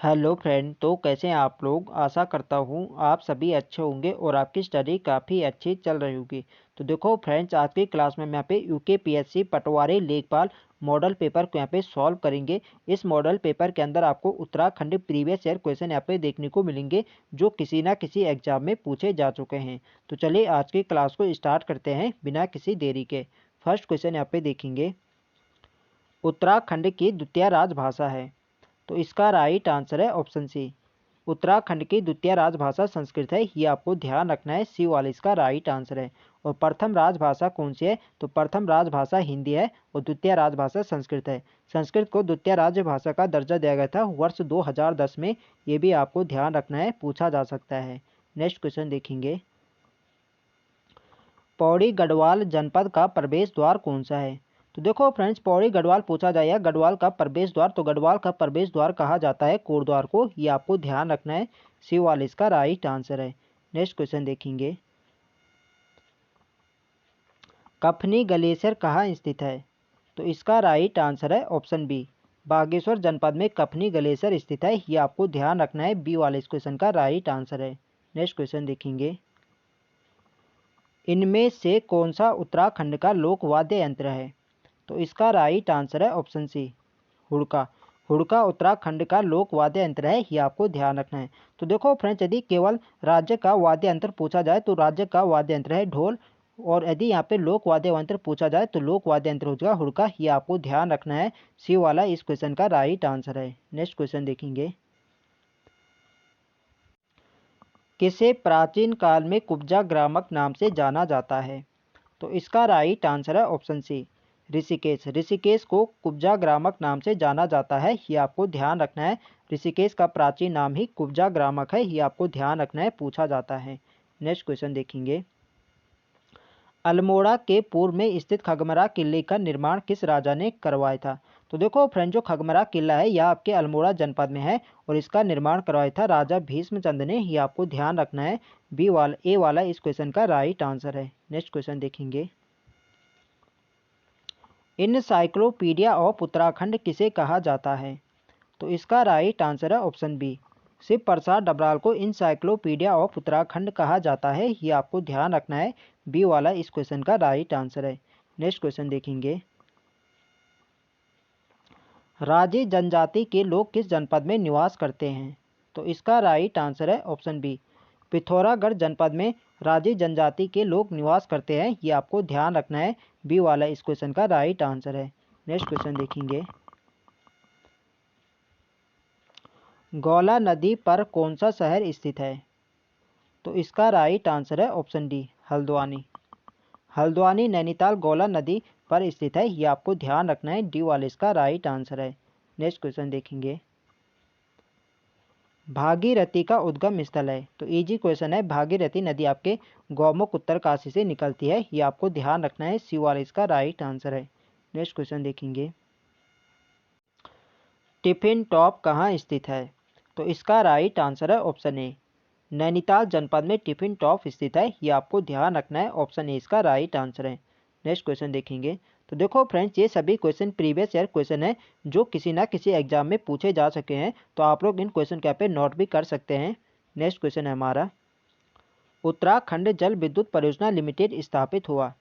Hello friend. तो कैसे हैं आप लोग। आशा करता हूँ आप सभी अच्छे होंगे और आपकी स्टडी काफ़ी अच्छी चल रही होगी। तो देखो फ्रेंड्स, आज की क्लास में हम यहाँ पे यूकेपीएससी पटवारी लेखपाल मॉडल पेपर को यहाँ पे सॉल्व करेंगे। इस मॉडल पेपर के अंदर आपको उत्तराखंड प्रीवियस ईयर क्वेश्चन यहाँ पे देखने को मिलेंगे जो किसी ना किसी एग्जाम में पूछे जा चुके हैं। तो चलिए आज की क्लास को स्टार्ट करते हैं बिना किसी देरी के। फर्स्ट क्वेश्चन यहाँ पे देखेंगे, उत्तराखंड की द्वितीय राजभाषा है। तो इसका राइट आंसर है ऑप्शन सी। उत्तराखंड की द्वितीय राजभाषा संस्कृत है, ये आपको ध्यान रखना है। सी वाला इसका राइट आंसर है। और प्रथम राजभाषा कौन सी है, तो प्रथम राजभाषा हिंदी है और द्वितीय राजभाषा संस्कृत है। संस्कृत को द्वितीय राजभाषा का दर्जा दिया गया था वर्ष 2010 में। ये भी आपको ध्यान रखना है, पूछा जा सकता है। नेक्स्ट क्वेश्चन देखेंगे, पौड़ी गढ़वाल जनपद का प्रवेश द्वार कौन सा है। तो देखो फ्रेंड्स, पौड़ी गढ़वाल पूछा जाए या गढ़वाल का प्रवेश द्वार, तो गढ़वाल का प्रवेश द्वार कहा जाता है कोटद्वार को। ये आपको ध्यान रखना है। सी वाला इसका राइट आंसर है। नेक्स्ट क्वेश्चन देखेंगे, कफनी ग्लेशियर कहाँ स्थित है। तो इसका राइट आंसर है ऑप्शन बी। बागेश्वर जनपद में कफनी ग्लेशियर स्थित है, ये आपको ध्यान रखना है। बी वाले इस क्वेश्चन का राइट आंसर है। नेक्स्ट क्वेश्चन देखेंगे, इनमें से कौन सा उत्तराखंड का लोक वाद्य यंत्र है। तो इसका राइट आंसर है ऑप्शन सी, हुड़का। हुड़का उत्तराखंड का लोक वाद्य यंत्र है, ये आपको ध्यान रखना है। तो देखो फ्रेंड्स, यदि केवल राज्य का वाद्य यंत्र पूछा जाए तो राज्य का वाद्य यंत्र है ढोल। और यदि यहाँ पे लोक वाद्य यंत्र पूछा जाए तो लोक वाद्य यंत्र हो जाएगा हुड़का। ये आपको ध्यान रखना है। सी वाला इस क्वेश्चन का राइट आंसर है। नेक्स्ट क्वेश्चन देखेंगे, किसे प्राचीन काल में कुब्जा ग्रामक नाम से जाना जाता है। तो इसका राइट आंसर है ऑप्शन सी, ऋषिकेश। ऋषिकेश को कुब्जा ग्रामक नाम से जाना जाता है, ये आपको ध्यान रखना है। ऋषिकेश का प्राचीन नाम ही कुब्जा ग्रामक है, ये आपको ध्यान रखना है, पूछा जाता है। नेक्स्ट क्वेश्चन देखेंगे, अल्मोड़ा के पूर्व में स्थित खगमरा किले का निर्माण किस राजा ने करवाया था। तो देखो फ्रेंड, जो खगमरा किला है यह आपके अल्मोड़ा जनपद में है और इसका निर्माण करवाया था राजा भीष्मचंद्र ने, ये आपको ध्यान रखना है। बी वाला ए वाला इस क्वेश्चन का राइट आंसर है। नेक्स्ट क्वेश्चन देखेंगे, इनसाइक्लोपीडिया ऑफ उत्तराखंड किसे कहा जाता है। तो इसका राइट आंसर है ऑप्शन बी, शिव प्रसाद डबराल को इनसाइक्लोपीडिया ऑफ उत्तराखंड कहा जाता है, ये आपको ध्यान रखना है। बी वाला इस क्वेश्चन का राइट आंसर है। नेक्स्ट क्वेश्चन देखेंगे, राजी जनजाति के लोग किस जनपद में निवास करते हैं। तो इसका राइट आंसर है ऑप्शन बी, पिथौरागढ़ जनपद में राजी जनजाति के लोग निवास करते हैं, ये आपको ध्यान रखना है। बी वाला इस क्वेश्चन का राइट आंसर है। नेक्स्ट क्वेश्चन देखेंगे, गौला नदी पर कौन सा शहर स्थित है। तो इसका राइट आंसर है ऑप्शन डी, हल्द्वानी। हल्द्वानी नैनीताल गौला नदी पर स्थित है, ये आपको ध्यान रखना है। डी वाले इसका राइट आंसर है। नेक्स्ट क्वेश्चन देखेंगे, भागीरथी का उद्गम स्थल है। तो इजी क्वेश्चन है, भागीरथी नदी आपके गौमुख उत्तरकाशी से निकलती है, ये आपको ध्यान रखना है। सी वाला इसका राइट आंसर है। नेक्स्ट क्वेश्चन देखेंगे, टिफिन टॉप कहाँ स्थित है। तो इसका राइट आंसर है ऑप्शन ए, नैनीताल जनपद में टिफिन टॉप स्थित है, ये आपको ध्यान रखना है। ऑप्शन ए इसका राइट आंसर है। नेक्स्ट क्वेश्चन देखेंगे, तो देखो फ्रेंड्स, ये सभी क्वेश्चन प्रीवियस ईयर क्वेश्चन है जो किसी ना किसी एग्जाम में पूछे जा सके हैं, तो आप लोग इन क्वेश्चन के पे नोट भी कर सकते हैं। नेक्स्ट क्वेश्चन है हमारा, उत्तराखंड जल विद्युत परियोजना लिमिटेड स्थापित हुआ।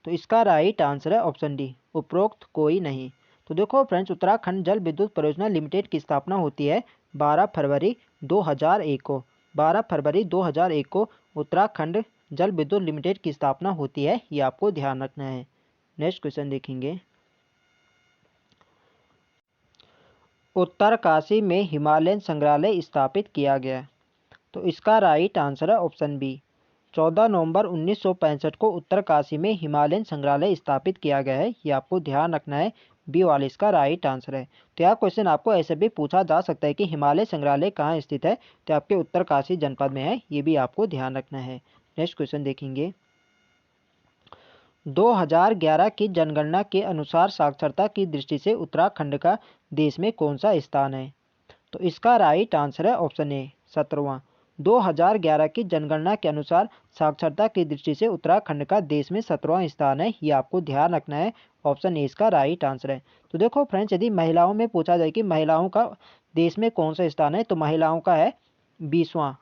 तो इसका राइट आंसर है ऑप्शन डी, उपरोक्त कोई नहीं। तो देखो फ्रेंड्स, उत्तराखंड जल विद्युत परियोजना लिमिटेड की स्थापना होती है 12 फरवरी 2001 को। 12 फरवरी 2001 को उत्तराखंड जल विद्युत लिमिटेड की स्थापना होती है, ये आपको ध्यान रखना है। नेक्स्ट क्वेश्चन देखेंगे, उत्तरकाशी में हिमालयन संग्रहालय स्थापित किया गया। तो इसका राइट आंसर है ऑप्शन बी, 14 नवंबर 1965 को उत्तरकाशी में हिमालयन संग्रहालय स्थापित किया गया है, ये आपको ध्यान रखना है। बी वाले इसका राइट आंसर है। तो यह क्वेश्चन आपको ऐसे भी पूछा जा सकता है कि हिमालय संग्रहालय कहाँ स्थित है, तो आपके उत्तरकाशी जनपद में है, ये भी आपको ध्यान रखना है। नेक्स्ट क्वेश्चन देखेंगे, 2011 की जनगणना के अनुसार साक्षरता की दृष्टि से उत्तराखंड का देश में कौन सा स्थान है। तो इसका राइट आंसर है ऑप्शन ए, 17वां। 2011 की जनगणना के अनुसार साक्षरता की दृष्टि से उत्तराखंड का देश में 17वां स्थान है, ये आपको ध्यान रखना है। ऑप्शन ए इसका राइट आंसर है। तो देखो फ्रेंड्स, यदि महिलाओं में पूछा जाए कि महिलाओं का देश में कौन सा स्थान है, तो महिलाओं का है 20वां।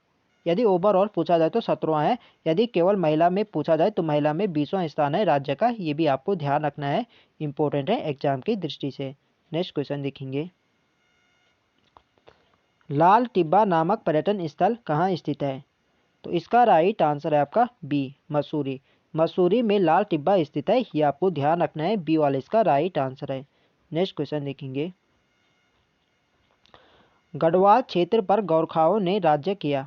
यदि ओवरऑल पूछा जाए तो 17वां है। यदि केवल महिला में पूछा जाए तो महिला में 20वां स्थान है राज्य का। ये भी आपको ध्यान रखना है, इंपॉर्टेंट है एग्जाम की दृष्टि से। नेक्स्ट क्वेश्चन देखेंगे, लाल टिब्बा नामक पर्यटन स्थल कहाँ स्थित है, तो इसका राइट आंसर है आपका बी, मसूरी। मसूरी में लाल टिब्बा स्थित है, ये आपको ध्यान रखना है, बी वाले इसका राइट आंसर है। नेक्स्ट क्वेश्चन देखेंगे, गढ़वाल क्षेत्र पर गोरखाओं ने राज्य किया।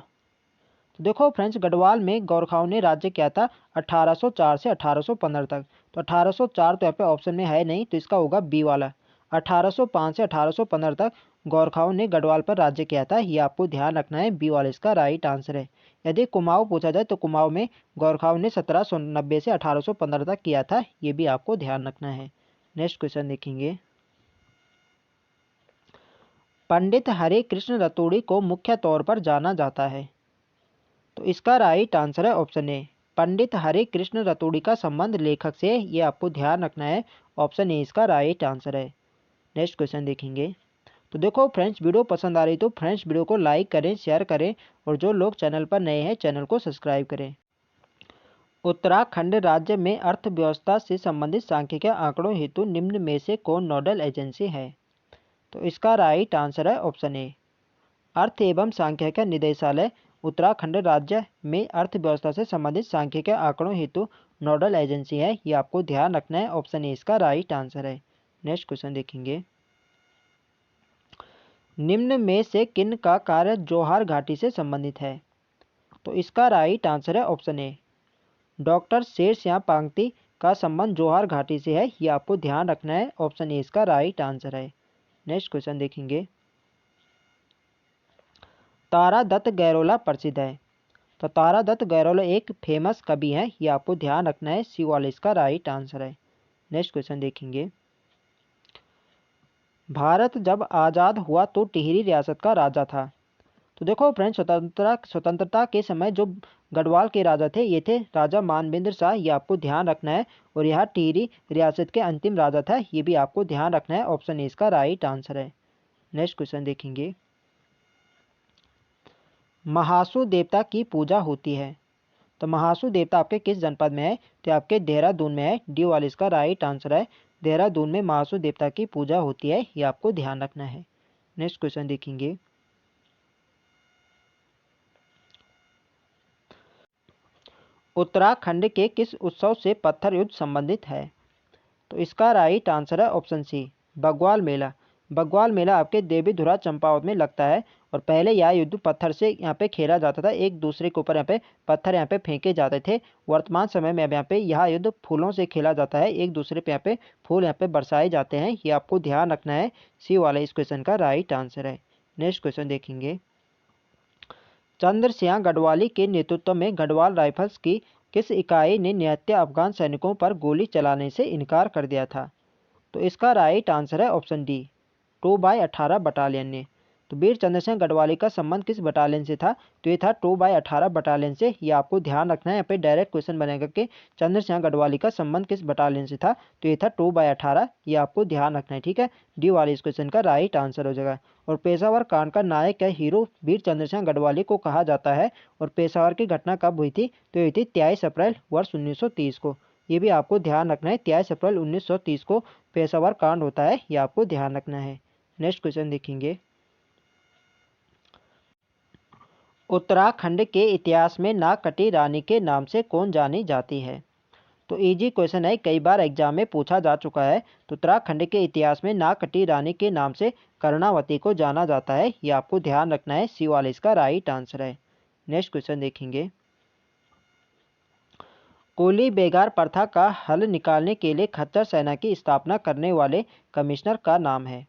तो देखो फ्रेंड्स, गढ़वाल में गोरखाओं ने राज्य किया था 1804 से 1815 तक। तो 1804 तो यहाँ पे ऑप्शन में है नहीं, तो इसका होगा बी वाला। 1805 से 1815 तक गोरखाओं ने गढ़वाल पर राज्य किया था, ये आपको ध्यान रखना है, बी वाला इसका राइट आंसर है। यदि कुमाऊं पूछा जाए तो कुमाऊं में गोरखाओं ने 1790 से 1815 तक किया था, ये भी आपको ध्यान रखना है। नेक्स्ट क्वेश्चन देखेंगे, पंडित हरे कृष्ण रतूड़ी को मुख्य तौर पर जाना जाता है। तो इसका राइट आंसर है ऑप्शन ए, पंडित हरे कृष्ण रतूड़ी का संबंध लेखक से, ये आपको ध्यान रखना है, ऑप्शन ए इसका राइट आंसर है। नेक्स्ट क्वेश्चन देखेंगे, तो देखो फ्रेंड्स, वीडियो पसंद आ रही तो फ्रेंड्स वीडियो को लाइक करें, शेयर करें, और जो लोग चैनल पर नए हैं चैनल को सब्सक्राइब करें। उत्तराखंड राज्य में अर्थव्यवस्था से संबंधित सांख्यिकीय आंकड़ों हेतु निम्न में से कौन नोडल एजेंसी है, तो इसका राइट आंसर है ऑप्शन ए, अर्थ एवं सांख्यिकीय निदेशालय उत्तराखंड राज्य में अर्थव्यवस्था से संबंधित सांख्यिकीय आंकड़ों हेतु नोडल एजेंसी है, ये आपको ध्यान रखना है, ऑप्शन ए इसका राइट आंसर है। नेक्स्ट क्वेश्चन देखेंगे, निम्न में से किन का कार्य जोहार घाटी से संबंधित है, तो इसका राइट आंसर है option A, doctor Sher Singh Pangti का संबंध जोहार घाटी से है, ये आपको ध्यान रखना है, ऑप्शन ए इसका राइट आंसर है। नेक्स्ट क्वेश्चन देखेंगे, तारा दत्त गैरोला प्रसिद्ध है। तो तारा दत्त गैरोला एक फेमस कवि हैं, ये आपको ध्यान रखना है, सी वाला इसका राइट आंसर है। नेक्स्ट क्वेश्चन देखेंगे, भारत जब आज़ाद हुआ तो टिहरी रियासत का राजा था। तो देखो फ्रेंड्स, स्वतंत्रता के समय जो गढ़वाल के राजा थे, ये थे राजा मानवेंद्र शाह, ये आपको ध्यान रखना है, और यह टिहरी रियासत के अंतिम राजा था, ये भी आपको ध्यान रखना है, ऑप्शन ए इसका राइट आंसर है। नेक्स्ट क्वेश्चन देखेंगे, महासु देवता की पूजा होती है। तो महासु देवता आपके किस जनपद में है, तो आपके देहरादून में है, डी वाले इसका राइट आंसर है। देहरादून में महासु देवता की पूजा होती है, ये आपको ध्यान रखना है। नेक्स्ट क्वेश्चन देखेंगे, उत्तराखंड के किस उत्सव से पत्थर युद्ध संबंधित है, तो इसका राइट आंसर है ऑप्शन सी, बग्वाल मेला। बग्वाल मेला आपके देवीधुरा चंपावत में लगता है, और पहले यह युद्ध पत्थर से यहाँ पे खेला जाता था, एक दूसरे के ऊपर यहाँ पे पत्थर यहाँ पे फेंके जाते थे। वर्तमान समय में अब यहाँ पे यह युद्ध फूलों से खेला जाता है, एक दूसरे पे यहाँ पे फूल यहाँ पे बरसाए जाते हैं, ये आपको ध्यान रखना है, सी वाला इस क्वेश्चन का राइट आंसर है। नेक्स्ट क्वेश्चन देखेंगे, चंद्रसिंह गढ़वाली के नेतृत्व में गढ़वाल राइफल्स की किस इकाई ने निहत्थे अफगान सैनिकों पर गोली चलाने से इनकार कर दिया था, तो इसका राइट आंसर है ऑप्शन डी, 2/18 बटालियन ने। तो वीर चंद्रसिंह गढ़वाली का संबंध किस बटालियन से था, तो ये था 2/18 बटालियन से, ये आपको ध्यान रखना है। यहाँ पे डायरेक्ट क्वेश्चन बनेगा कि चंद्रसिंह गढ़वाली का संबंध किस बटालियन से था, तो ये था 2/18, ये आपको ध्यान रखना है, ठीक है, डी वाले इस क्वेश्चन का राइट आंसर हो जाएगा। और पेशावर कांड का नायक या हीरो वीर चंद्रसिंह गढ़वाली को कहा जाता है, और पेशावर की घटना कब हुई थी, तो ये थी 23 अप्रैल वर्ष 1930 को, ये भी आपको ध्यान रखना है, 23 अप्रैल 1930 को पेशावर कांड होता है, ये आपको ध्यान रखना है। नेक्स्ट क्वेश्चन देखेंगे, उत्तराखंड के इतिहास में नागकटी रानी के नाम से कौन जानी जाती है। तो इजी क्वेश्चन है, कई बार एग्जाम में पूछा जा चुका है। तो उत्तराखंड के इतिहास में नागकटी रानी के नाम से कर्णावती को जाना जाता है, ये आपको ध्यान रखना है, सी वाला इसका राइट आंसर है। नेक्स्ट क्वेश्चन देखेंगे, कोली बेगार प्रथा का हल निकालने के लिए खच्चर सेना की स्थापना करने वाले कमिश्नर का नाम है।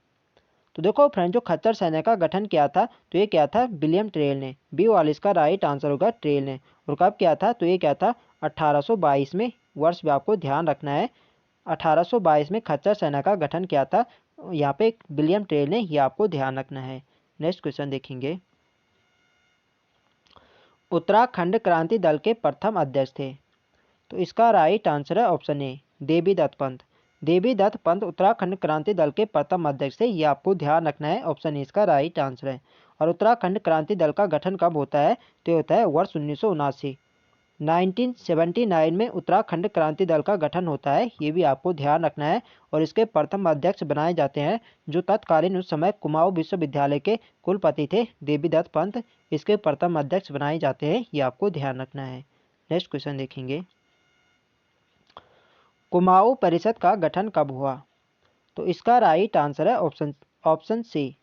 तो देखो फ्रेंड, जो खच्चर सेना का गठन किया था, तो ये क्या था, विलियम ट्रेल ने, बी वाला इसका राइट आंसर होगा ट्रेल ने। और कब किया था, तो ये क्या था 1822 में, वर्ष भी आपको ध्यान रखना है, 1822 में खच्चर सेना का गठन किया था, यहाँ पे विलियम ट्रेल ने, ये आपको ध्यान रखना है। नेक्स्ट क्वेश्चन देखेंगे, उत्तराखंड क्रांति दल के प्रथम अध्यक्ष थे, तो इसका राइट आंसर है ऑप्शन ए, देवी दत्त पंत। देवी दत्त पंत उत्तराखंड क्रांति दल के प्रथम अध्यक्ष थे, ये आपको ध्यान रखना है। ऑप्शन ए इसका राइट आंसर है। और उत्तराखंड क्रांति दल का गठन कब होता है? तो होता है वर्ष 1979। 1979 में उत्तराखंड क्रांति दल का गठन होता है, ये भी आपको ध्यान रखना है। और इसके प्रथम अध्यक्ष बनाए जाते हैं जो तत्कालीन उस समय कुमाऊं विश्वविद्यालय के कुलपति थे, देवीदत्त पंत। इसके प्रथम अध्यक्ष बनाए जाते हैं, ये आपको ध्यान रखना है। नेक्स्ट क्वेश्चन देखेंगे, कुमाऊं परिषद का गठन कब हुआ? तो इसका राइट आंसर है ऑप्शन सी,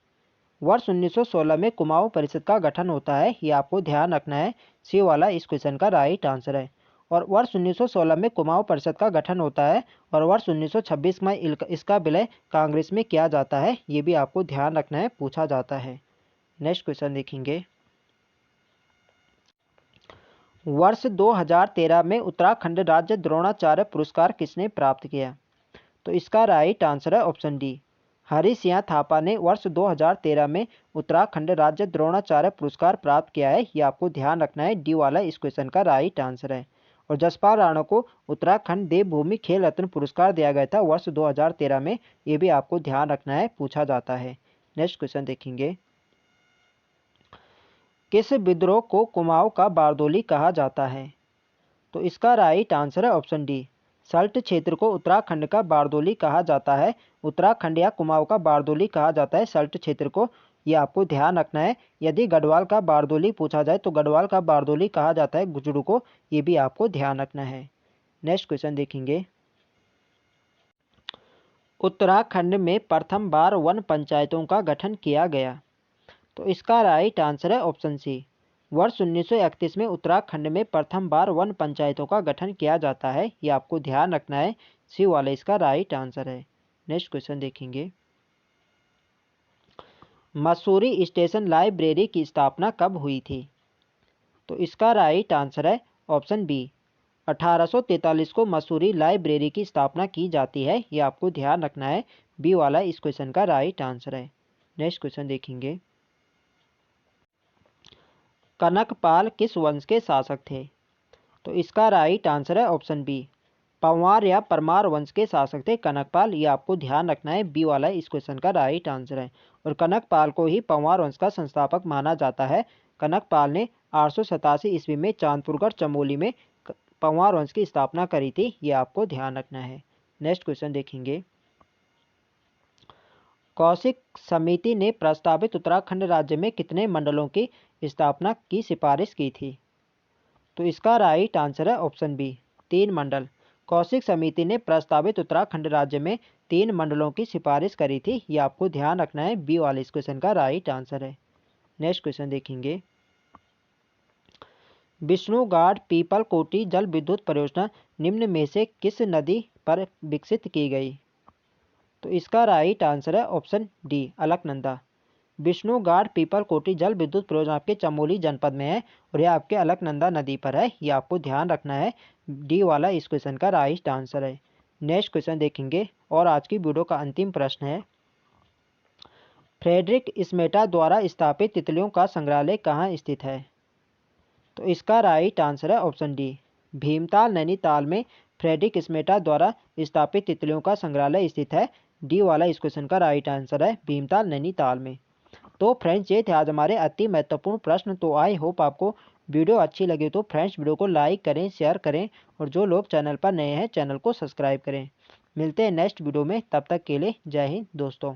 वर्ष 1916 में कुमाऊं परिषद का गठन होता है, ये आपको ध्यान रखना है। सी वाला इस क्वेश्चन का राइट आंसर है। और वर्ष 1916 में कुमाऊं परिषद का गठन होता है और वर्ष 1926 में इसका विलय कांग्रेस में किया जाता है, ये भी आपको ध्यान रखना है, पूछा जाता है। नेक्स्ट क्वेश्चन देखेंगे, वर्ष 2013 में उत्तराखंड राज्य द्रोणाचार्य पुरस्कार किसने प्राप्त किया? तो इसका राइट आंसर है ऑप्शन डी, हरि सिंह थापा ने वर्ष 2013 में उत्तराखंड राज्य द्रोणाचार्य पुरस्कार प्राप्त किया है, ये आपको ध्यान रखना है। डी वाला इस क्वेश्चन का राइट आंसर है। और जसपाल राणा को उत्तराखंड देवभूमि खेल रत्न पुरस्कार दिया गया था वर्ष 2013 में, ये भी आपको ध्यान रखना है, पूछा जाता है। नेक्स्ट क्वेश्चन देखेंगे, किस विद्रोह को कुमाऊं का बारदोली कहा जाता है? तो इसका राइट आंसर है ऑप्शन डी, सल्ट क्षेत्र को उत्तराखंड का बारदोली कहा जाता है। उत्तराखंड या कुमाऊं का बारदोली कहा जाता है सल्ट क्षेत्र को, ये आपको ध्यान रखना है। यदि गढ़वाल का बारदोली पूछा जाए तो गढ़वाल का बारदोली कहा जाता है गुजरू को, ये भी आपको ध्यान रखना है। नेक्स्ट क्वेश्चन देखेंगे, उत्तराखंड में प्रथम बार वन पंचायतों का गठन किया गया? तो इसका राइट आंसर है ऑप्शन सी, वर्ष 1931 में उत्तराखंड में प्रथम बार वन पंचायतों का गठन किया जाता है, ये आपको ध्यान रखना है। सी वाला इसका राइट आंसर है। नेक्स्ट क्वेश्चन देखेंगे, मसूरी स्टेशन लाइब्रेरी की स्थापना कब हुई थी? तो इसका राइट आंसर है ऑप्शन बी, 1843 को मसूरी लाइब्रेरी की स्थापना की जाती है, ये आपको ध्यान रखना है। बी वाला इस क्वेश्चन का राइट आंसर है। नेक्स्ट क्वेश्चन देखेंगे, कनकपाल किस वंश के शासक थे? तो इसका राइट आंसर है ऑप्शन बी, पंवार या परमार वंश के शासक थे कनकपाल, ये आपको ध्यान रखना है। बी वाला इस क्वेश्चन का राइट आंसर है। और कनकपाल को ही पंवार वंश का संस्थापक माना जाता है। कनकपाल ने 887 ईस्वी में चांदपुरगढ़ चमोली में पंवार वंश की स्थापना करी थी, ये आपको ध्यान रखना है। नेक्स्ट क्वेश्चन देखेंगे, कौशिक समिति ने प्रस्तावित उत्तराखंड राज्य में कितने मंडलों की स्थापना की सिफारिश की थी? तो इसका राइट आंसर है ऑप्शन बी, 3 मंडल। कौशिक समिति ने प्रस्तावित उत्तराखंड राज्य में 3 मंडलों की सिफारिश करी थी, ये आपको ध्यान रखना है। बी वाले इस क्वेश्चन का राइट आंसर है। नेक्स्ट क्वेश्चन देखेंगे, विष्णुगाड पीपल कोटी जल विद्युत परियोजना निम्न में से किस नदी पर विकसित की गई? तो इसका राइट आंसर है option D, Alaknanda. Vishnugad people कोटी जल विद्युत परियोजना आपके चमोली जनपद में है और यह आपके अलकनंदा नदी पर है, ये आपको ध्यान रखना है। डी वाला इस क्वेश्चन का राइट आंसर है। नेक्स्ट क्वेश्चन देखेंगे और आज की वीडियो का अंतिम प्रश्न है, फ्रेडरिक स्मेटा द्वारा स्थापित तितलियों का संग्रहालय कहाँ स्थित है? तो इसका राइट आंसर है ऑप्शन डी, भीमताल नैनीताल में फ्रेडरिक स्मेटा द्वारा स्थापित तितलियों का संग्रहालय स्थित है। डी वाला इस क्वेश्चन का राइट आंसर है, भीमताल नैनीताल में। तो फ्रेंड्स ये थे आज हमारे अति महत्वपूर्ण प्रश्न। तो आई होप आपको वीडियो अच्छी लगी तो फ्रेंड्स वीडियो को लाइक करें, शेयर करें और जो लोग चैनल पर नए हैं चैनल को सब्सक्राइब करें। मिलते हैं नेक्स्ट वीडियो में, तब तक के लिए जय हिंद दोस्तों।